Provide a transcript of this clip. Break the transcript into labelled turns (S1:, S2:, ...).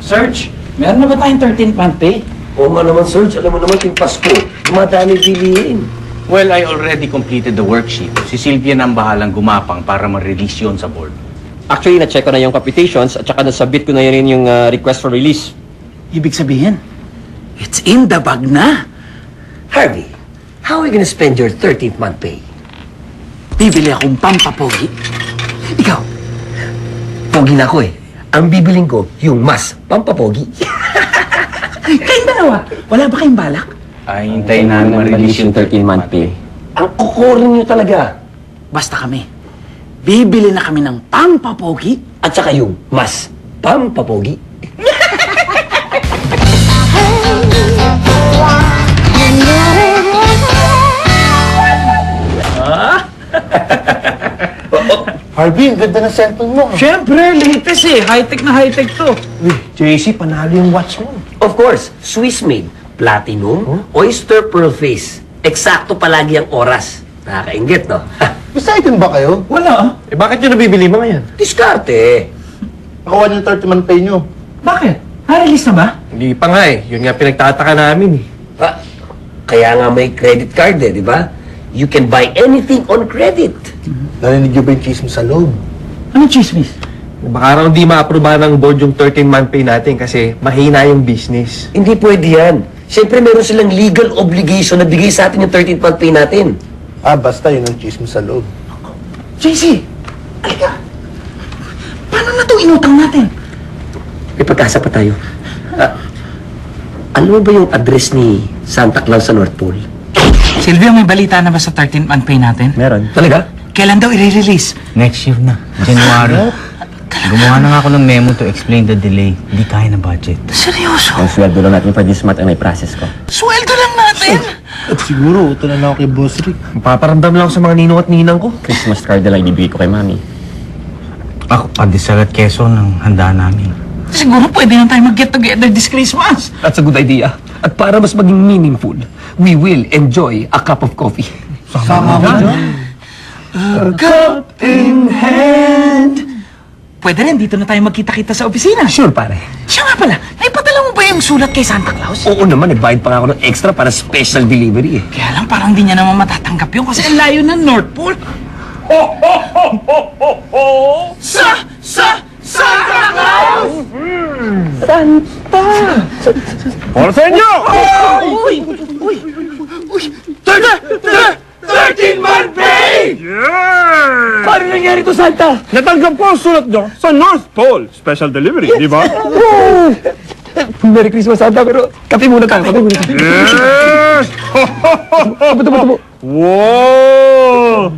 S1: Search, meron na ba tayong 13th month pay?
S2: Oo nga naman, Serge. Alam mo naman, yung Pasko, dumadami bilihin.
S3: Well, I already completed the worksheet. Si Sylvia na ang bahalang gumapang para ma-release yun sa board.
S4: Actually, na-check ko na yung computations at saka nasubmit ko na rin yung request for release.
S1: Ibig sabihin, it's in the bag na.
S2: Harvey, how are you gonna spend your 13th month pay?
S1: Bibili akong pampapogi.
S2: Ikaw, pogi na ako eh. Ang bibiling ko, yung mas pampapogi.
S1: Kayong dalawa, wala ba kayong balak?
S3: Ay, hintayin na ma-release yung
S4: 13-month pay.
S2: Ang kukurin niyo talaga.
S1: Basta kami, bibili na kami ng pampapogi.
S2: At saka yung mas pampapogi.
S5: Harvey, ang ganda ng cellphone mo.
S1: Siyempre, latest eh. High-tech na high-tech to.
S5: JC, panalo yung watch mo.
S2: Of course, Swiss made, platinum, oyster pearl face. Eksakto palagi ang oras. Nakakaingit, no?
S5: Excited ba kayo?
S1: Wala.
S4: Eh, bakit nyo nabibili mo ngayon?
S2: Diskarte.
S5: Nakuha niyo yung 30-month pay nyo.
S1: Bakit? Na-release na ba?
S4: Hindi pa nga eh. Yun nga pinagtataka namin eh.
S2: Ah, kaya nga may credit card eh, di ba? You can buy anything on credit.
S5: Narinig niyo ba yung chismis sa loob?
S1: Anong chismis?
S4: Baka raw hindi ma-aprobahan ng board yung 13-month pay natin kasi mahina yung business.
S2: Hindi pwede yan. Siyempre, meron silang legal obligation na bigay sa atin yung 13th month pay natin.
S5: Ah, basta yun ang chismis sa loob.
S1: JC, alika. Paano na ito inutang natin?
S2: May pag-asa pa tayo. Ano ba yung address ni Santa Claus sa North Pole?
S1: Silvia, may balita na ba sa 13th month pay natin?
S4: Meron.
S2: Talaga?
S1: Kailan daw i-release?
S3: Next year na, January. Gumawa na nga ako ng memo to explain the delay. Hindi kaya na budget.
S1: Seryoso?
S4: Ang sweldo lang natin for this month ang process ko.
S1: Sweldo lang natin?
S5: At siguro, ito na lang ako kay Boss Rick.
S4: Paparamdam lang ako sa mga ninong at ninang ko. Christmas card na lang ibibigay ko kay Mami.
S3: Ako, pandesal at keso ng handa namin.
S1: Siguro pwede na tayo mag-get together this Christmas.
S2: That's a good idea. At para mas maging meaningful, we will enjoy a cup of coffee.
S5: Sama ko dyan.
S1: A cup in hand. Pwede rin, dito na tayo magkita-kita sa opisina.
S2: Sure, pare.
S1: Siya nga pala, naipadala mo ba yung sulat kay Santa Claus?
S2: Oo naman, nagbayad pa nga ako ng extra para special delivery eh.
S1: Kaya lang, parang di niya naman matatanggap yun kasi ang layo ng North Pole. Santa Claus!
S4: Para sa inyo!
S1: Uy!
S4: 13-month pay!
S2: Paano nangyari to, Santa?
S6: Natanggap ko ang sulat nyo sa North Pole. Special delivery, di ba?
S2: Merry Christmas, Santa, pero kape muna tayo, kape muna tayo.
S6: Yes!
S2: Tubo.
S6: Wow!